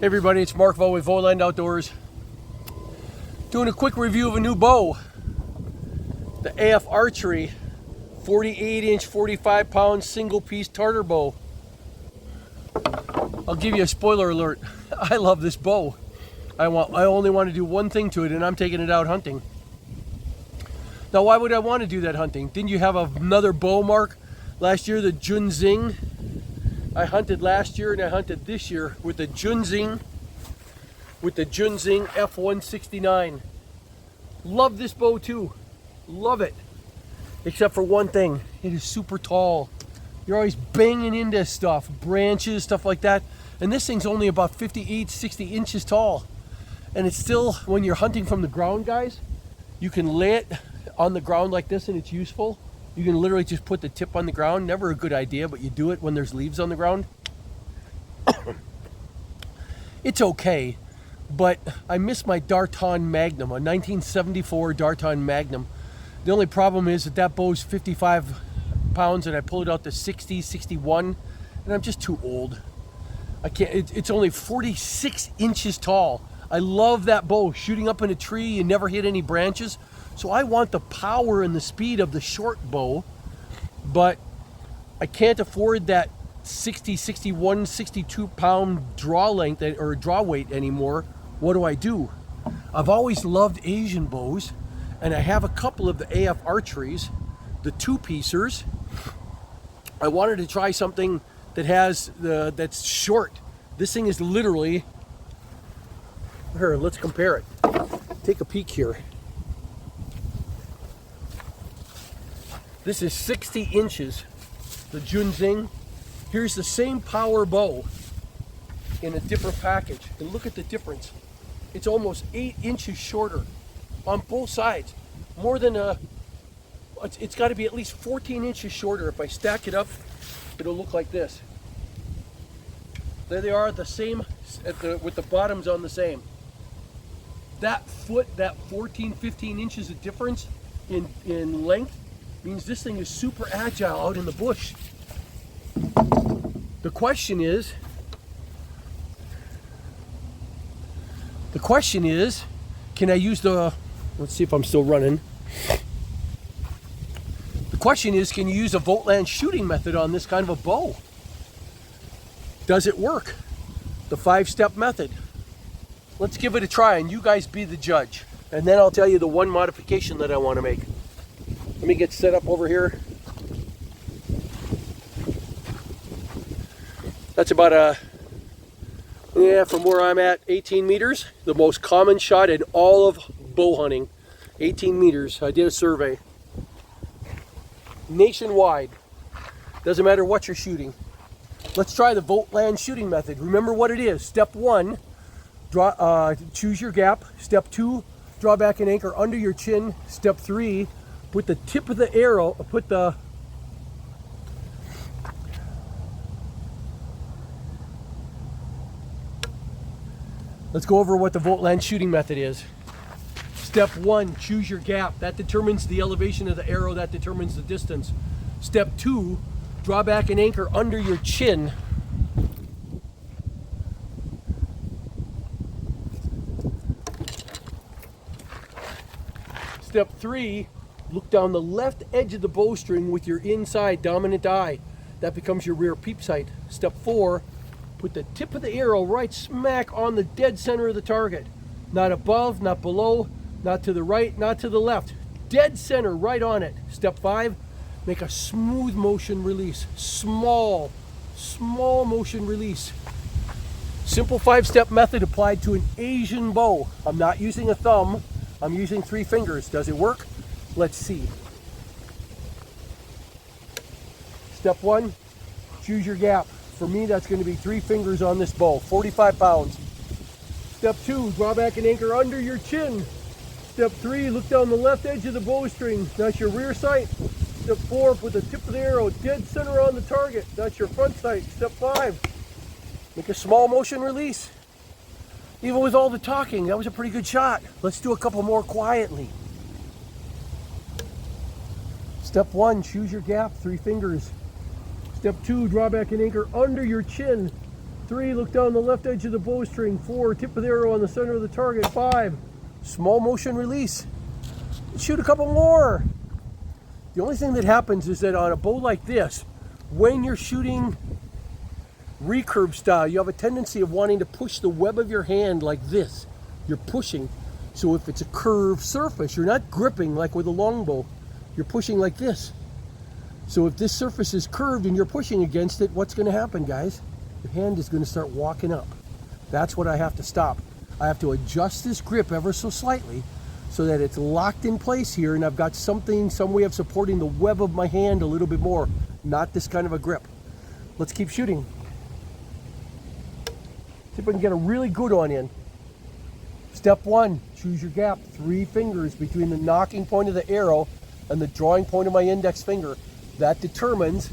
Hey everybody, it's Mark Vo with Vogtland Outdoors. Doing a quick review of a new bow. The AF Archery 48-inch, 45-pound single-piece Tartar bow. I'll give you a spoiler alert. I love this bow. I only want to do one thing to it, and I'm taking it out hunting. Now, why would I want to do that hunting? Didn't you have another bow, Mark? Last year, the Junzing. I hunted last year and I hunted this year with the Junzing F169. Love this bow too. Love it. Except for one thing. It is super tall. You're always banging into stuff, branches, stuff like that. And this thing's only about 58, 60 inches tall. And it's still, when you're hunting from the ground, guys, you can lay it on the ground like this and it's useful. You can literally just put the tip on the ground. Never a good idea, but you do it when there's leaves on the ground. It's okay, but I miss my Tartar Magnum, a 1974 Tartar Magnum. The only problem is that bow's 55 pounds and I pull it out to 60, 61, and I'm just too old. I can't. It's only 46 inches tall. I love that bow. Shooting up in a tree, you never hit any branches. So I want the power and the speed of the short bow, but I can't afford that 60, 61, 62 pound draw length or draw weight anymore. What do? I've always loved Asian bows, and I have a couple of the AF Archeries, the two-piecers. I wanted to try something that has that's short. This thing is literally, here, let's compare it. Take a peek here. This is 60 inches, the Junzing. Here's the same power bow in a different package. And look at the difference. It's almost 8 inches shorter on both sides. More than it's got to be at least 14 inches shorter. If I stack it up, it'll look like this. There they are, the same, with the bottoms on the same. That 14, 15 inches of difference in length means this thing is super agile out in the bush. The question is, can I use let's see if I'm still running. The question is, can you use a Vogtland shooting method on this kind of a bow? Does it work? The 5-step method. Let's give it a try and you guys be the judge. And then I'll tell you the one modification that I want to make. Let me get set up over here. That's about from where I'm at, 18 meters. The most common shot in all of bow hunting. 18 meters. I did a survey. Nationwide. Doesn't matter what you're shooting. Let's try the Vogtland shooting method. Remember what it is. Step 1, choose your gap. Step 2, draw back and anchor under your chin. Step 3, put the tip of the arrow, let's go over what the Vogtland shooting method is. Step 1, choose your gap. That determines the elevation of the arrow, that determines the distance. Step 2, draw back and anchor under your chin. Step 3, look down the left edge of the bowstring with your inside dominant eye. That becomes your rear peep sight. Step 4, put the tip of the arrow right smack on the dead center of the target. Not above, not below, not to the right, not to the left. Dead center, right on it. Step 5, make a smooth motion release. Small motion release. Simple 5-step method applied to an Asian bow. I'm not using a thumb. I'm using 3 fingers. Does it work? Let's see. Step 1, choose your gap. For me, that's going to be 3 fingers on this bow, 45 pounds. Step 2, draw back and anchor under your chin. Step 3, look down the left edge of the bowstring. That's your rear sight. Step 4, put the tip of the arrow dead center on the target. That's your front sight. Step 5, make a small motion release. Even with all the talking, that was a pretty good shot. Let's do a couple more quietly. Step 1, choose your gap, 3 fingers. Step 2, draw back and anchor under your chin. 3, look down the left edge of the bowstring. 4, tip of the arrow on the center of the target. 5, small motion release. Shoot a couple more. The only thing that happens is that on a bow like this, when you're shooting recurve style, you have a tendency of wanting to push the web of your hand like this. You're pushing. So if it's a curved surface, you're not gripping like with a longbow. You're pushing like this. So if this surface is curved and you're pushing against it, what's going to happen, guys? Your hand is going to start walking up. That's what I have to stop. I have to adjust this grip ever so slightly so that it's locked in place here, and I've got some way of supporting the web of my hand a little bit more, not this kind of a grip. Let's keep shooting. See if I can get a really good one in. Step 1, choose your gap. 3 fingers between the nocking point of the arrow and the drawing point of my index finger. That determines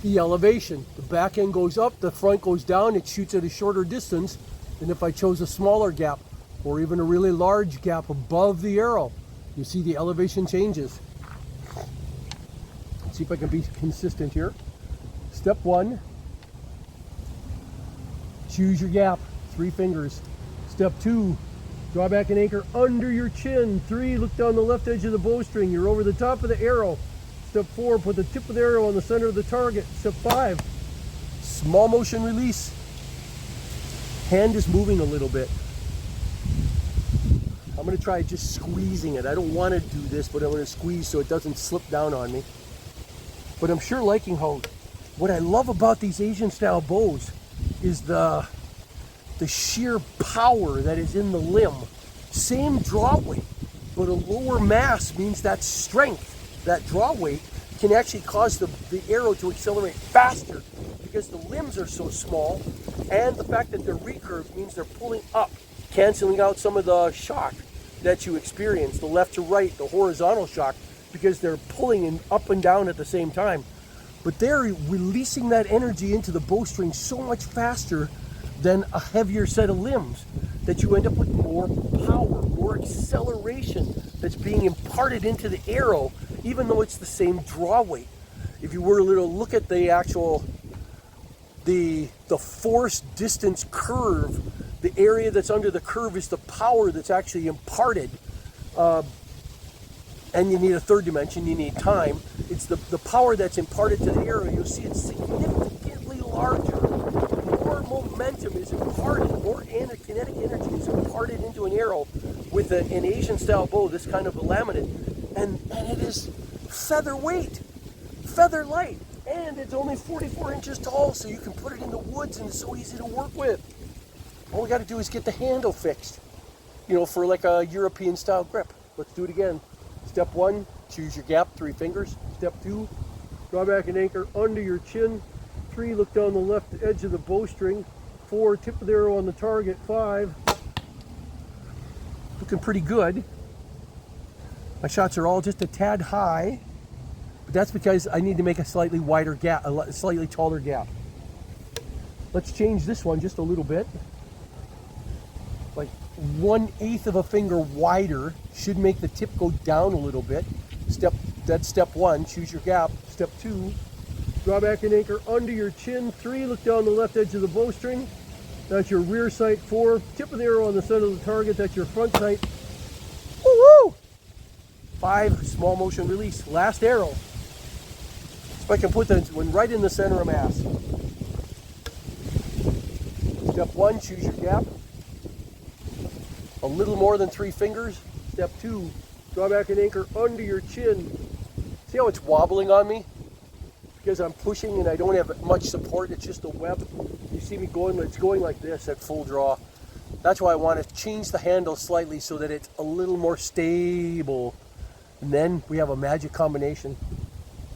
the elevation. The back end goes up, the front goes down, it shoots at a shorter distance than if I chose a smaller gap or even a really large gap above the arrow. You see the elevation changes. Let's see if I can be consistent here. Step 1, choose your gap. 3 fingers. Step 2, draw back and anchor under your chin. 3, look down the left edge of the bowstring. You're over the top of the arrow. Step 4, put the tip of the arrow on the center of the target. Step 5, small motion release. Hand is moving a little bit. I'm going to try just squeezing it. I don't want to do this, but I'm going to squeeze so it doesn't slip down on me. But I'm sure liking how, what I love about these Asian style bows is the sheer power that is in the limb. Same draw weight, but a lower mass means that strength, that draw weight, can actually cause the arrow to accelerate faster because the limbs are so small, and the fact that they're recurved means they're pulling up, canceling out some of the shock that you experience, the left to right, the horizontal shock, because they're pulling up and down at the same time. But they're releasing that energy into the bowstring so much faster than a heavier set of limbs that you end up with more power, more acceleration that's being imparted into the arrow, even though it's the same draw weight. If you were to look at the actual, the force distance curve, the area that's under the curve is the power that's actually imparted. And you need a third dimension, you need time. It's the power that's imparted to the arrow. You'll see it's significantly larger. More momentum is imparted, more kinetic energy is imparted into an arrow with an Asian style bow, this kind of a laminate. And it is feather weight, feather light, and it's only 44 inches tall, so you can put it in the woods and it's so easy to work with. All we got to do is get the handle fixed, for like a European style grip. Let's do it again. Step 1, choose your gap, 3 fingers. Step 2, draw back and anchor under your chin. 3, look down the left edge of the bowstring. 4, tip of the arrow on the target. 5, looking pretty good. My shots are all just a tad high, but that's because I need to make a slightly wider gap, a slightly taller gap. Let's change this one just a little bit. Like 1/8 of a finger wider should make the tip go down a little bit. That's step 1, choose your gap. Step 2, draw back and anchor under your chin. 3, look down the left edge of the bowstring. That's your rear sight. 4, tip of the arrow on the center of the target. That's your front sight. Woo-hoo! 5, small motion release. Last arrow. If I can put that one right in the center of mass. Step 1, choose your gap. A little more than 3 fingers. Step 2, draw back and anchor under your chin. See how it's wobbling on me? Because I'm pushing and I don't have much support, it's just a web. You see me going, it's going like this at full draw. That's why I want to change the handle slightly so that it's a little more stable. And then we have a magic combination.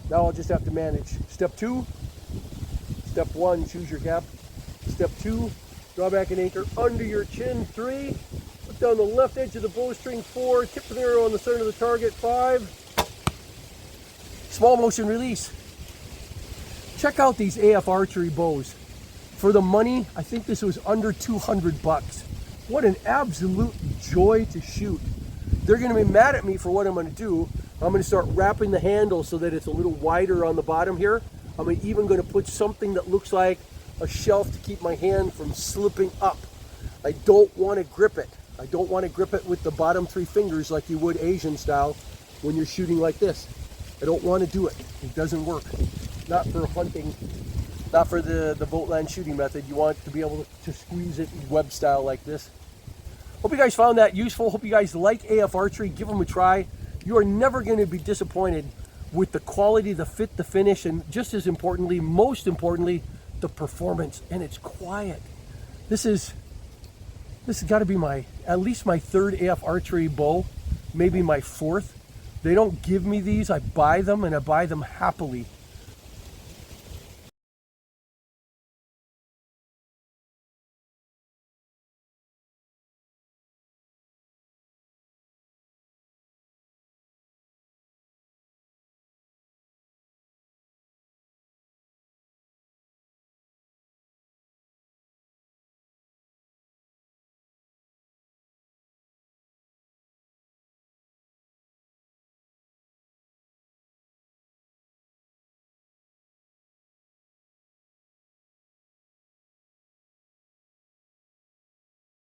Now I'll just have to manage. Step 2, step 1, choose your gap. Step 2, draw back and anchor under your chin. 3, look down the left edge of the bowstring. 4, tip of the arrow on the center of the target. 5, small motion release. Check out these AF Archery bows. For the money, I think this was under 200 bucks. What an absolute joy to shoot. They're going to be mad at me for what I'm going to do. I'm going to start wrapping the handle so that it's a little wider on the bottom here. I'm even going to put something that looks like a shelf to keep my hand from slipping up. I don't want to grip it. I don't want to grip it with the bottom 3 fingers like you would Asian style when you're shooting like this. I don't want to do it. It doesn't work. Not for hunting, not for the Vogtland shooting method. You want to be able to squeeze it web style like this. Hope you guys found that useful. Hope you guys like AF Archery. Give them a try. You are never going to be disappointed with the quality, the fit, the finish, and just as importantly, most importantly, the performance. And it's quiet. This has got to be at least my 3rd AF Archery bow, maybe my 4th. They don't give me these. I buy them, and I buy them happily.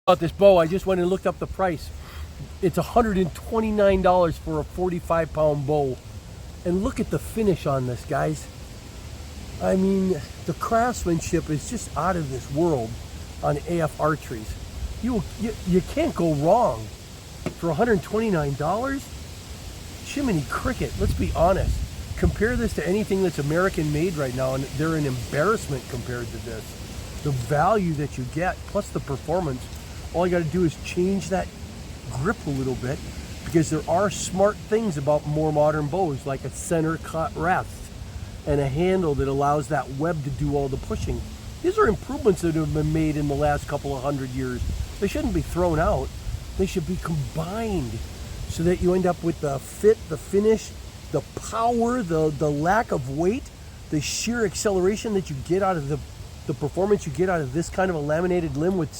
About this bow, I just went and looked up the price. It's $129 for a 45-pound bow. And look at the finish on this, guys. I mean, the craftsmanship is just out of this world on AF Archeries. You can't go wrong for $129. Jiminy Cricket, let's be honest. Compare this to anything that's American made right now, and they're an embarrassment compared to this. The value that you get, plus the performance, all you got to do is change that grip a little bit, because there are smart things about more modern bows, like a center cut rest and a handle that allows that web to do all the pushing. These are improvements that have been made in the last couple of 100 years. They shouldn't be thrown out. They should be combined so that you end up with the fit, the finish, the power, the lack of weight, the sheer acceleration that you get out of the performance you get out of this kind of a laminated limb with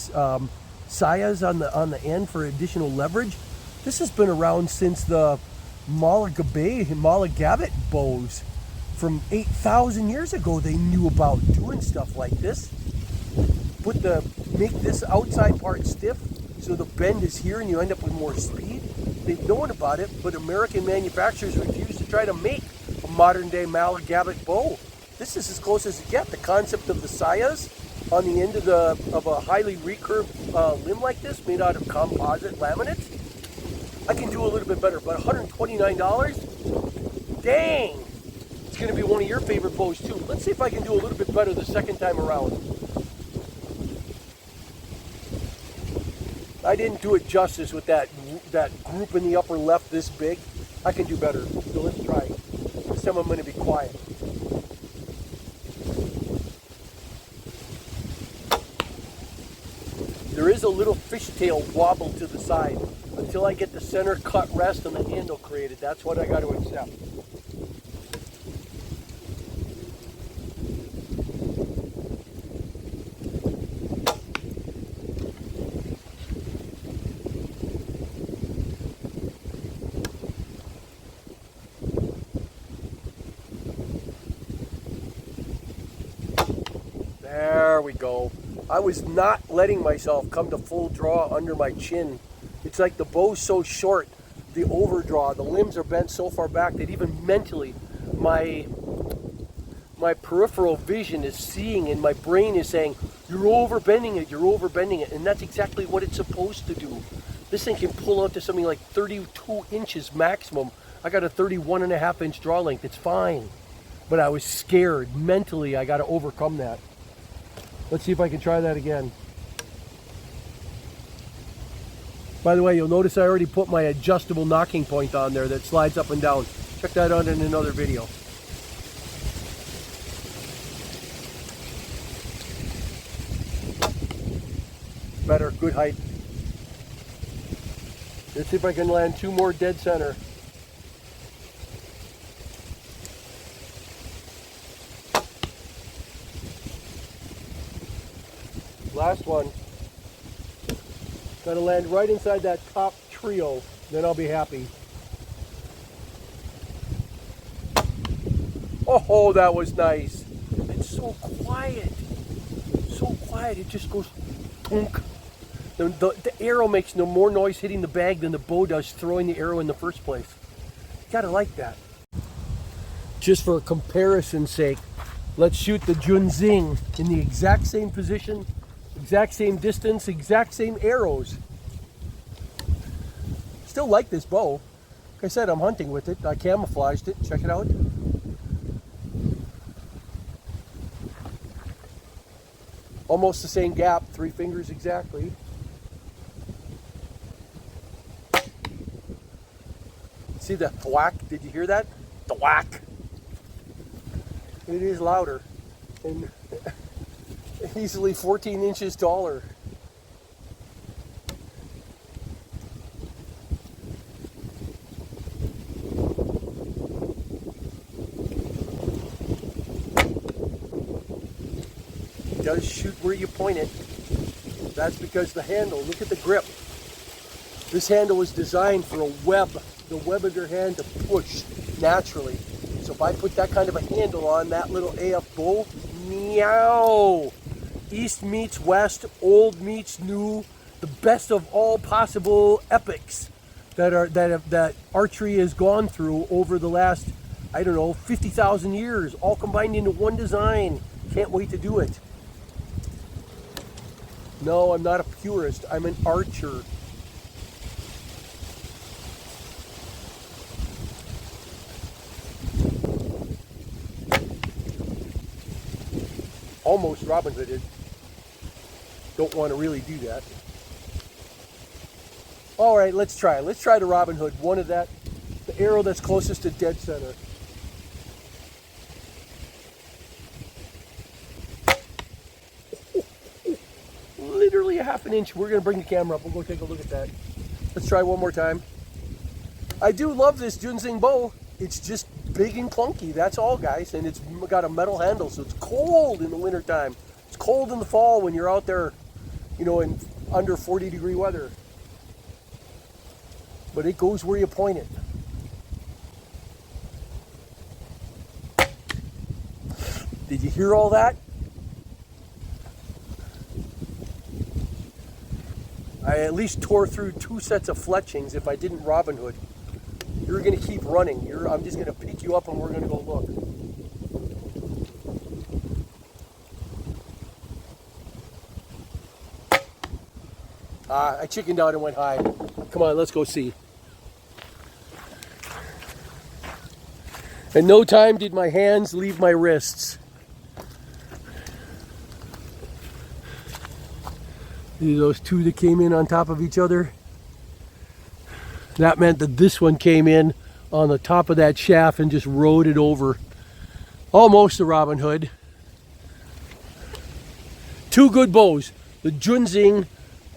sayas on the end for additional leverage. This has been around since the Malagabit bows from 8,000 years ago. They knew about doing stuff like this. Make this outside part stiff so the bend is here and you end up with more speed. They've known about it, but American manufacturers refuse to try to make a modern day Malagabit bow. This is as close as you get. The concept of the sayas on the end of a highly recurved limb like this, made out of composite laminates, I can do a little bit better. But $129, dang! It's going to be one of your favorite bows too. Let's see if I can do a little bit better the second time around. I didn't do it justice with that group in the upper left this big. I can do better. So let's try. This time I'm going to be quiet. There is a little fishtail wobble to the side until I get the center cut rest and the handle created. That's what I got to accept. There we go. I was not letting myself come to full draw under my chin. It's like the bow's so short, the overdraw, the limbs are bent so far back that even mentally my peripheral vision is seeing and my brain is saying, you're overbending it, you're overbending it. And that's exactly what it's supposed to do. This thing can pull out to something like 32 inches maximum. I got a 31.5-inch draw length. It's fine. But I was scared. Mentally, I got to overcome that. Let's see if I can try that again. By the way, you'll notice I already put my adjustable knocking point on there that slides up and down. Check that out in another video. Better, good height. Let's see if I can land 2 more dead center. Last one. Gotta land right inside that top trio, then I'll be happy. Oh, that was nice. It's so quiet. quiet. It just goes thunk. The arrow makes no more noise hitting the bag than the bow does throwing the arrow in the first place. You gotta like that. Just for comparison's sake, let's shoot the Junzing in the exact same position, exact same distance, exact same arrows. Still like this bow. Like I said, I'm hunting with it. I camouflaged it. Check it out. Almost the same gap, 3 fingers exactly. See the thwack? Did you hear that? Thwack. It is louder and easily 14 inches taller. It does shoot where you point it. That's because the handle, look at the grip. This handle was designed for a web, the web of your hand to push naturally. So if I put that kind of a handle on that little AF bow, meow! East meets west, old meets new, the best of all possible epics that archery has gone through over the last, I don't know, 50,000 years, all combined into one design. Can't wait to do it. No, I'm not a purist. I'm an archer. Almost Robin Hooded. Don't want to really do that. All right, let's try. Let's try the Robin Hood. One of that, the arrow that's closest to dead center. Literally a half an inch. We're going to bring the camera up. We'll go take a look at that. Let's try one more time. I do love this Junzing bow. It's just big and clunky, that's all, guys. And it's got a metal handle, so it's cold in the wintertime. It's cold in the fall when you're out there, you know, in under 40-degree weather. But it goes where you point it. Did you hear all that? I at least tore through 2 sets of fletchings if I didn't Robin Hood. You're going to keep running. I'm just going to pick you up and we're going to go look. I chickened out and went high. Come on, let's go see. In no time did my hands leave my wrists. See those 2 that came in on top of each other? That meant that this one came in on the top of that shaft and just rode it over. Almost a Robin Hood. 2 good bows. The Junzing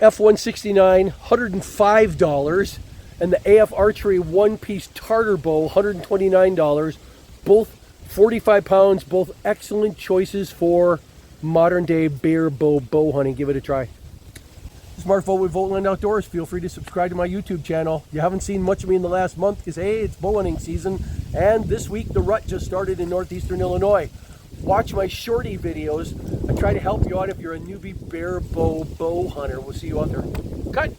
F169, $105. And the AF Archery one-piece Tartar bow, $129. Both 45 pounds, both excellent choices for modern-day barebow bow hunting. Give it a try. Smart Vote with Vogtland Outdoors. Feel free to subscribe to my YouTube channel. You haven't seen much of me in the last month because, hey, it's bow hunting season. And this week, the rut just started in northeastern Illinois. Watch my shorty videos. I try to help you out if you're a newbie barebow bow hunter. We'll see you out there. Cut!